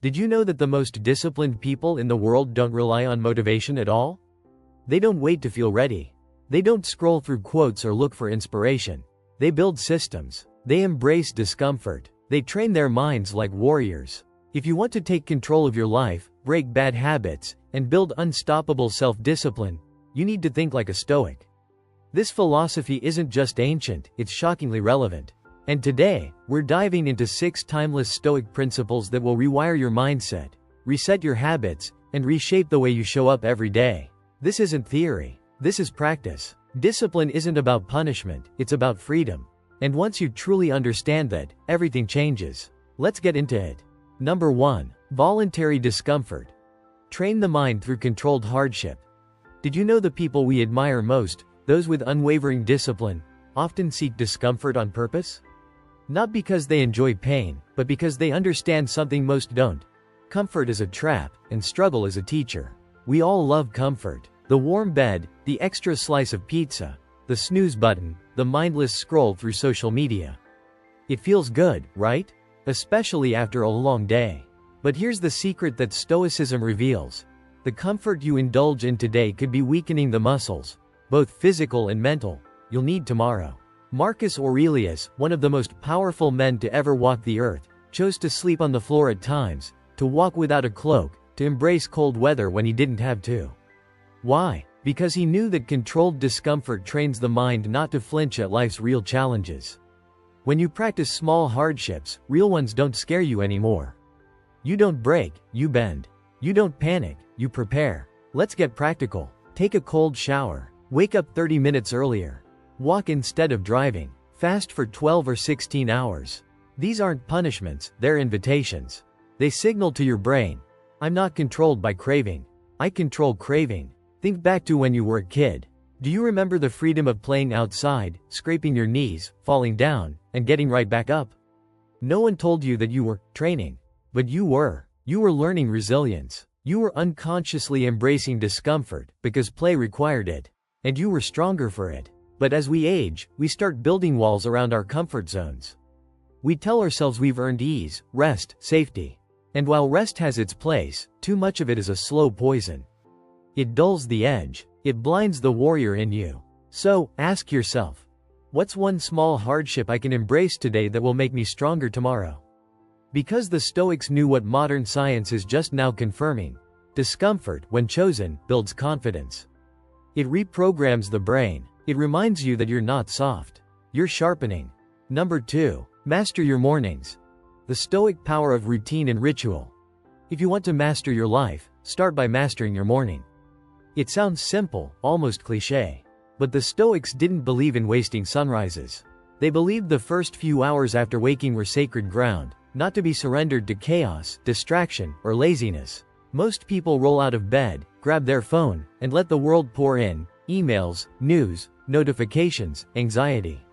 Did you know that the most disciplined people in the world don't rely on motivation at all? They don't wait to feel ready. They don't scroll through quotes or look for inspiration. They build systems. They embrace discomfort. They train their minds like warriors. If you want to take control of your life, break bad habits, and build unstoppable self-discipline, you need to think like a Stoic. This philosophy isn't just ancient, it's shockingly relevant. And today, we're diving into 6 timeless Stoic principles that will rewire your mindset, reset your habits, and reshape the way you show up every day. This isn't theory. This is practice. Discipline isn't about punishment, it's about freedom. And once you truly understand that, everything changes. Let's get into it. Number 1. Voluntary discomfort. Train the mind through controlled hardship. Did you know the people we admire most, those with unwavering discipline, often seek discomfort on purpose? Not because they enjoy pain, but because they understand something most don't. Comfort is a trap, and struggle is a teacher. We all love comfort. The warm bed, the extra slice of pizza, the snooze button, the mindless scroll through social media. It feels good, right? Especially after a long day. But here's the secret that Stoicism reveals. The comfort you indulge in today could be weakening the muscles, both physical and mental, you'll need tomorrow. Marcus Aurelius, one of the most powerful men to ever walk the earth, chose to sleep on the floor at times, to walk without a cloak, to embrace cold weather when he didn't have to. Why? Because he knew that controlled discomfort trains the mind not to flinch at life's real challenges. When you practice small hardships, real ones don't scare you anymore. You don't break, you bend. You don't panic, you prepare. Let's get practical. Take a cold shower. Wake up 30 minutes earlier. Walk instead of driving. Fast for 12 or 16 hours. These aren't punishments, they're invitations. They signal to your brain, I'm not controlled by craving. I control craving. Think back to when you were a kid. Do you remember the freedom of playing outside, scraping your knees, falling down, and getting right back up? No one told you that you were training. But you were. You were learning resilience. You were unconsciously embracing discomfort because play required it. And you were stronger for it. But as we age, we start building walls around our comfort zones. We tell ourselves we've earned ease, rest, safety. And while rest has its place, too much of it is a slow poison. It dulls the edge. It blinds the warrior in you. So, ask yourself, what's one small hardship I can embrace today that will make me stronger tomorrow? Because the Stoics knew what modern science is just now confirming. Discomfort, when chosen, builds confidence. It reprograms the brain. It reminds you that you're not soft. You're sharpening. Number 2. Master your mornings. The Stoic power of routine and ritual. If you want to master your life, start by mastering your morning. It sounds simple, almost cliché. But the Stoics didn't believe in wasting sunrises. They believed the first few hours after waking were sacred ground, not to be surrendered to chaos, distraction, or laziness. Most people roll out of bed, grab their phone, and let the world pour in. Emails, news, notifications, anxiety.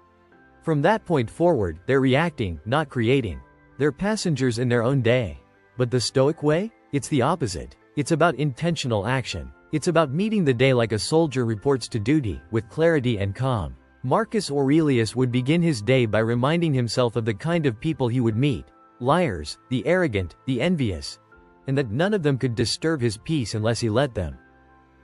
From that point forward, they're reacting, not creating. They're passengers in their own day. But the Stoic way? It's the opposite. It's about intentional action. It's about meeting the day like a soldier reports to duty, with clarity and calm. Marcus Aurelius would begin his day by reminding himself of the kind of people he would meet. Liars, the arrogant, the envious. And that none of them could disturb his peace unless he let them.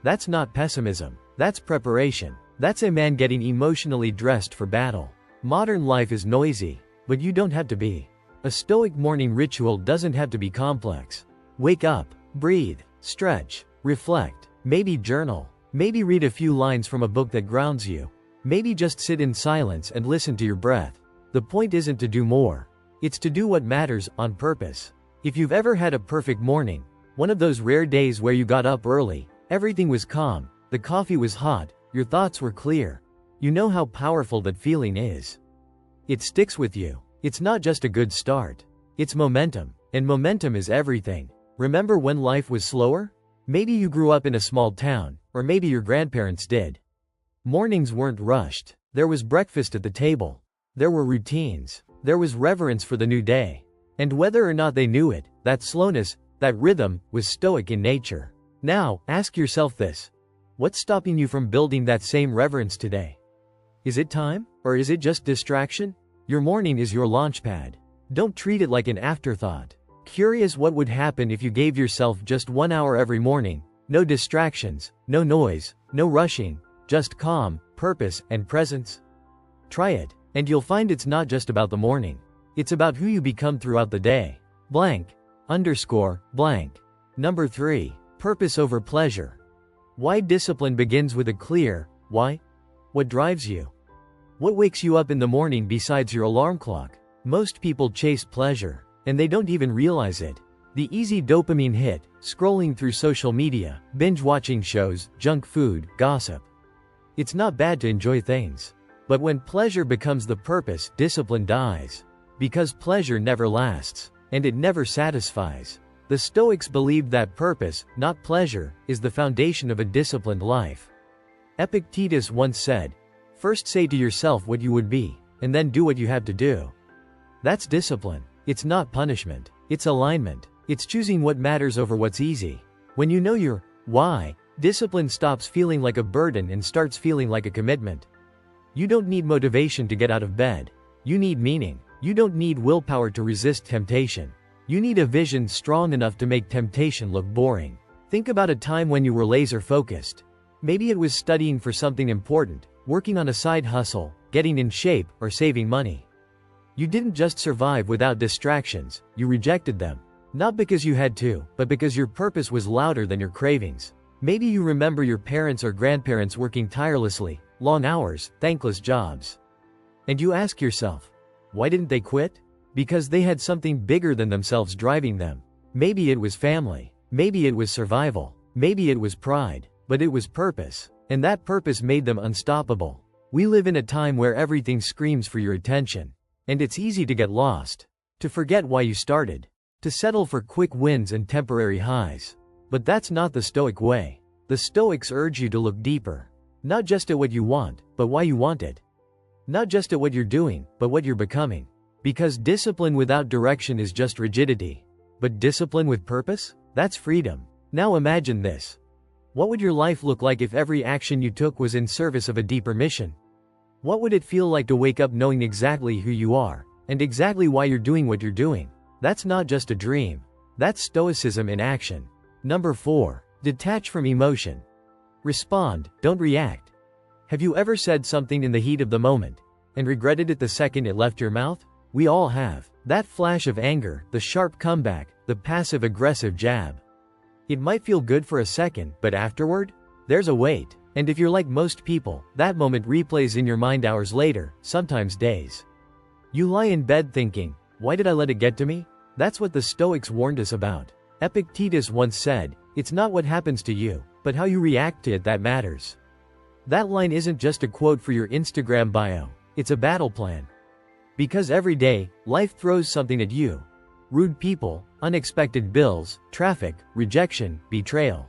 That's not pessimism. That's preparation. That's a man getting emotionally dressed for battle. Modern life is noisy, but you don't have to be. A Stoic morning ritual doesn't have to be complex. Wake up, breathe, stretch, reflect, maybe journal, maybe read a few lines from a book that grounds you. Maybe just sit in silence and listen to your breath. The point isn't to do more. It's to do what matters, on purpose. If you've ever had a perfect morning, one of those rare days where you got up early, everything was calm, the coffee was hot, your thoughts were clear. You know how powerful that feeling is. It sticks with you. It's not just a good start. It's momentum. And momentum is everything. Remember when life was slower? Maybe you grew up in a small town, or maybe your grandparents did. Mornings weren't rushed. There was breakfast at the table. There were routines. There was reverence for the new day. And whether or not they knew it, that slowness, that rhythm, was Stoic in nature. Now, ask yourself this. What's stopping you from building that same reverence today? Is it time? Or is it just distraction? Your morning is your launchpad. Don't treat it like an afterthought. Curious what would happen if you gave yourself just 1 hour every morning, no distractions, no noise, no rushing, just calm, purpose, and presence? Try it, and you'll find it's not just about the morning. It's about who you become throughout the day. Blank. Underscore, blank. Number 3. Purpose over pleasure. Why discipline begins with a clear why? What drives you? What wakes you up in the morning besides your alarm clock? Most people chase pleasure, and they don't even realize it. The easy dopamine hit, scrolling through social media, binge-watching shows, junk food, gossip. It's not bad to enjoy things. But when pleasure becomes the purpose, discipline dies. Because pleasure never lasts, and it never satisfies. The Stoics believed that purpose, not pleasure, is the foundation of a disciplined life. Epictetus once said, "First say to yourself what you would be, and then do what you have to do." That's discipline. It's not punishment. It's alignment. It's choosing what matters over what's easy. When you know your why, discipline stops feeling like a burden and starts feeling like a commitment. You don't need motivation to get out of bed. You need meaning. You don't need willpower to resist temptation. You need a vision strong enough to make temptation look boring. Think about a time when you were laser-focused. Maybe it was studying for something important, working on a side hustle, getting in shape, or saving money. You didn't just survive without distractions, you rejected them. Not because you had to, but because your purpose was louder than your cravings. Maybe you remember your parents or grandparents working tirelessly, long hours, thankless jobs. And you ask yourself, why didn't they quit? Because they had something bigger than themselves driving them. Maybe it was family. Maybe it was survival. Maybe it was pride. But it was purpose. And that purpose made them unstoppable. We live in a time where everything screams for your attention. And it's easy to get lost. To forget why you started. To settle for quick wins and temporary highs. But that's not the Stoic way. The Stoics urge you to look deeper. Not just at what you want, but why you want it. Not just at what you're doing, but what you're becoming. Because discipline without direction is just rigidity. But discipline with purpose? That's freedom. Now imagine this. What would your life look like if every action you took was in service of a deeper mission? What would it feel like to wake up knowing exactly who you are, and exactly why you're doing what you're doing? That's not just a dream. That's Stoicism in action. Number 4. Detach from emotion. Respond, don't react. Have you ever said something in the heat of the moment, and regretted it the second it left your mouth? We all have. That flash of anger, the sharp comeback, the passive-aggressive jab. It might feel good for a second, but afterward? There's a wait. And if you're like most people, that moment replays in your mind hours later, sometimes days. You lie in bed thinking, why did I let it get to me? That's what the Stoics warned us about. Epictetus once said, it's not what happens to you, but how you react to it that matters. That line isn't just a quote for your Instagram bio, it's a battle plan. Because every day, life throws something at you. Rude people, unexpected bills, traffic, rejection, betrayal.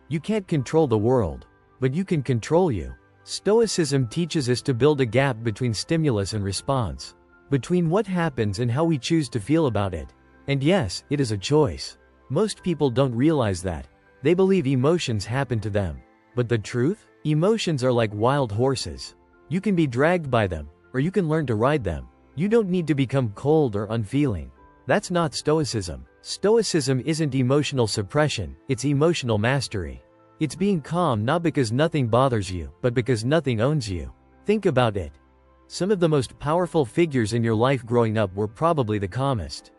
You can't control the world, but you can control you. Stoicism teaches us to build a gap between stimulus and response. Between what happens and how we choose to feel about it. And yes, it is a choice. Most people don't realize that. They believe emotions happen to them. But the truth? Emotions are like wild horses. You can be dragged by them, or you can learn to ride them. You don't need to become cold or unfeeling. That's not Stoicism. Stoicism isn't emotional suppression, it's emotional mastery. It's being calm not because nothing bothers you, but because nothing owns you. Think about it. Some of the most powerful figures in your life growing up were probably the calmest.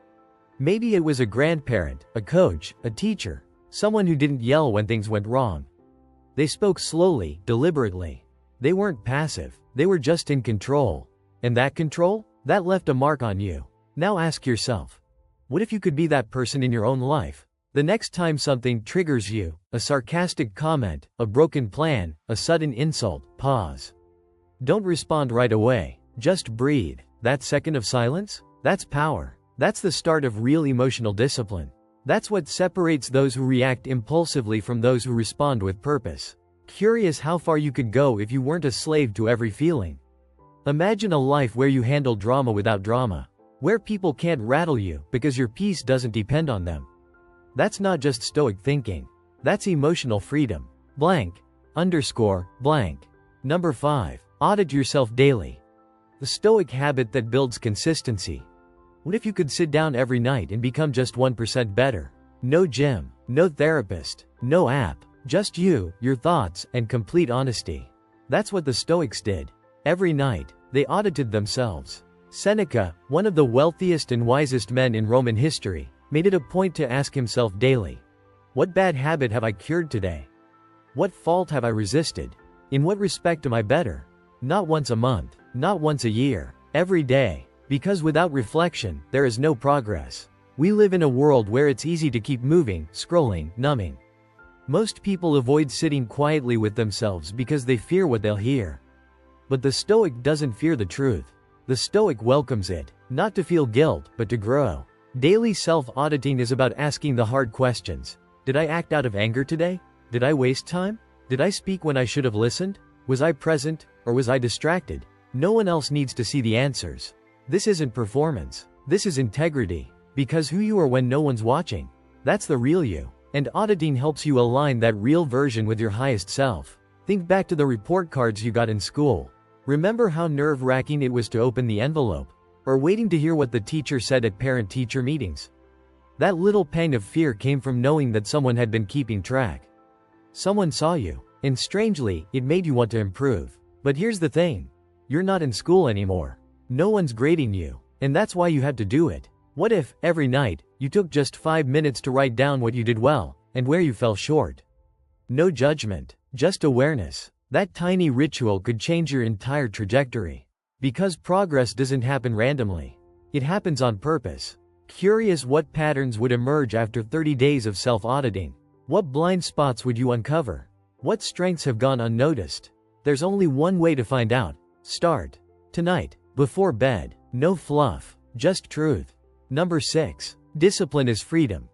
Maybe it was a grandparent, a coach, a teacher, someone who didn't yell when things went wrong. They spoke slowly, deliberately. They weren't passive, they were just in control. And that control? That left a mark on you. Now ask yourself, what if you could be that person in your own life? The next time something triggers you, a sarcastic comment, a broken plan, a sudden insult, pause. Don't respond right away. Just breathe. That second of silence? That's power. That's the start of real emotional discipline. That's what separates those who react impulsively from those who respond with purpose. Curious how far you could go if you weren't a slave to every feeling. Imagine a life where you handle drama without drama. Where people can't rattle you because your peace doesn't depend on them. That's not just Stoic thinking. That's emotional freedom. Blank. Underscore, blank. Number 5. Audit yourself daily. The Stoic habit that builds consistency. What if you could sit down every night and become just 1% better? No gym, no therapist, no app, just you, your thoughts, and complete honesty. That's what the Stoics did. Every night, they audited themselves. Seneca, one of the wealthiest and wisest men in Roman history, made it a point to ask himself daily, what bad habit have I cured today? What fault have I resisted? In what respect am I better? Not once a month, not once a year, every day. Because without reflection, there is no progress. We live in a world where it's easy to keep moving, scrolling, numbing. Most people avoid sitting quietly with themselves because they fear what they'll hear. But the Stoic doesn't fear the truth. The Stoic welcomes it, not to feel guilt, but to grow. Daily self-auditing is about asking the hard questions. Did I act out of anger today? Did I waste time? Did I speak when I should have listened? Was I present, or was I distracted? No one else needs to see the answers. This isn't performance. This is integrity. Because who you are when no one's watching, that's the real you. And auditing helps you align that real version with your highest self. Think back to the report cards you got in school. Remember how nerve-wracking it was to open the envelope? Or waiting to hear what the teacher said at parent-teacher meetings? That little pang of fear came from knowing that someone had been keeping track. Someone saw you, and strangely, it made you want to improve. But here's the thing. You're not in school anymore. No one's grading you, and that's why you had to do it. What if, every night, you took just 5 minutes to write down what you did well, and where you fell short? No judgment, just awareness. That tiny ritual could change your entire trajectory. Because progress doesn't happen randomly. It happens on purpose. Curious what patterns would emerge after 30 days of self-auditing? What blind spots would you uncover? What strengths have gone unnoticed? There's only one way to find out. Start tonight. Before bed, no fluff, just truth. Number 6. Discipline is freedom.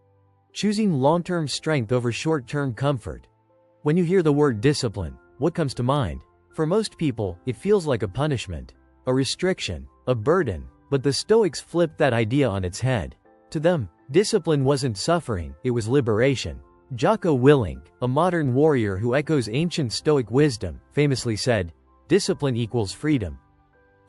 Choosing long-term strength over short-term comfort. When you hear the word discipline, what comes to mind? For most people, it feels like a punishment, a restriction, a burden, but the Stoics flipped that idea on its head. To them, discipline wasn't suffering, it was liberation. Jocko Willink, a modern warrior who echoes ancient Stoic wisdom, famously said, "Discipline equals freedom."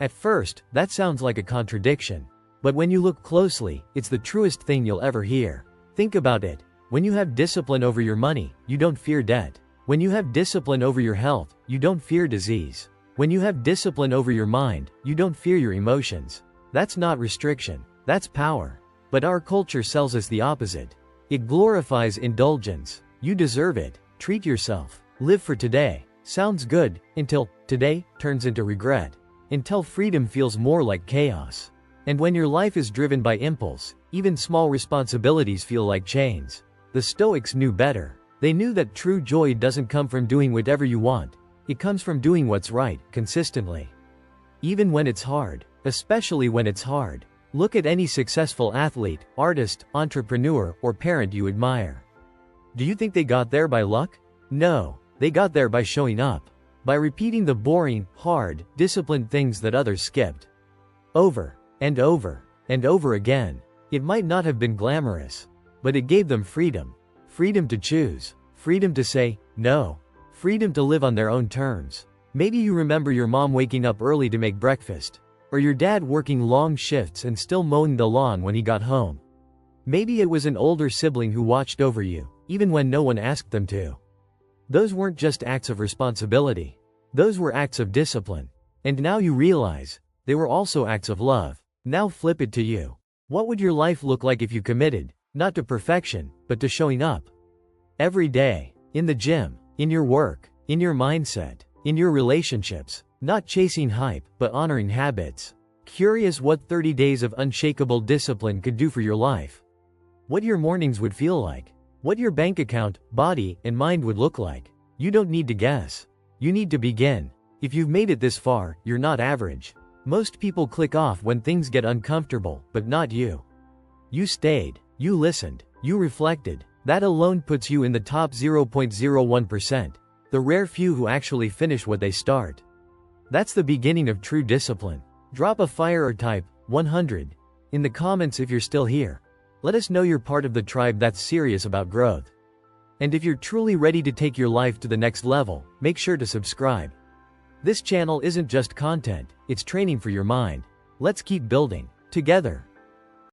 At first, that sounds like a contradiction. But when you look closely, it's the truest thing you'll ever hear. Think about it. When you have discipline over your money, you don't fear debt. When you have discipline over your health, you don't fear disease. When you have discipline over your mind, you don't fear your emotions. That's not restriction, that's power. But our culture sells us the opposite. It glorifies indulgence. You deserve it. Treat yourself. Live for today. Sounds good, until today turns into regret. Until freedom feels more like chaos. And when your life is driven by impulse, even small responsibilities feel like chains. The Stoics knew better. They knew that true joy doesn't come from doing whatever you want. It comes from doing what's right, consistently. Even when it's hard. Especially when it's hard. Look at any successful athlete, artist, entrepreneur, or parent you admire. Do you think they got there by luck? No, they got there by showing up. By repeating the boring, hard, disciplined things that others skipped. Over, and over, and over again. It might not have been glamorous, but it gave them freedom. Freedom to choose. Freedom to say, no. Freedom to live on their own terms. Maybe you remember your mom waking up early to make breakfast. Or your dad working long shifts and still mowing the lawn when he got home. Maybe it was an older sibling who watched over you, even when no one asked them to. Those weren't just acts of responsibility. Those were acts of discipline. And now you realize, they were also acts of love. Now flip it to you. What would your life look like if you committed, not to perfection, but to showing up? Every day, in the gym, in your work, in your mindset, in your relationships, not chasing hype, but honoring habits. Curious what 30 days of unshakable discipline could do for your life. What your mornings would feel like. What your bank account, body, and mind would look like. You don't need to guess. You need to begin. If you've made it this far, you're not average. Most people click off when things get uncomfortable, but not you. You stayed. You listened. You reflected. That alone puts you in the top 0.01%. The rare few who actually finish what they start. That's the beginning of true discipline. Drop a fire or type 100 in the comments if you're still here. Let us know you're part of the tribe that's serious about growth. And if you're truly ready to take your life to the next level, make sure to subscribe. This channel isn't just content, it's training for your mind. Let's keep building together.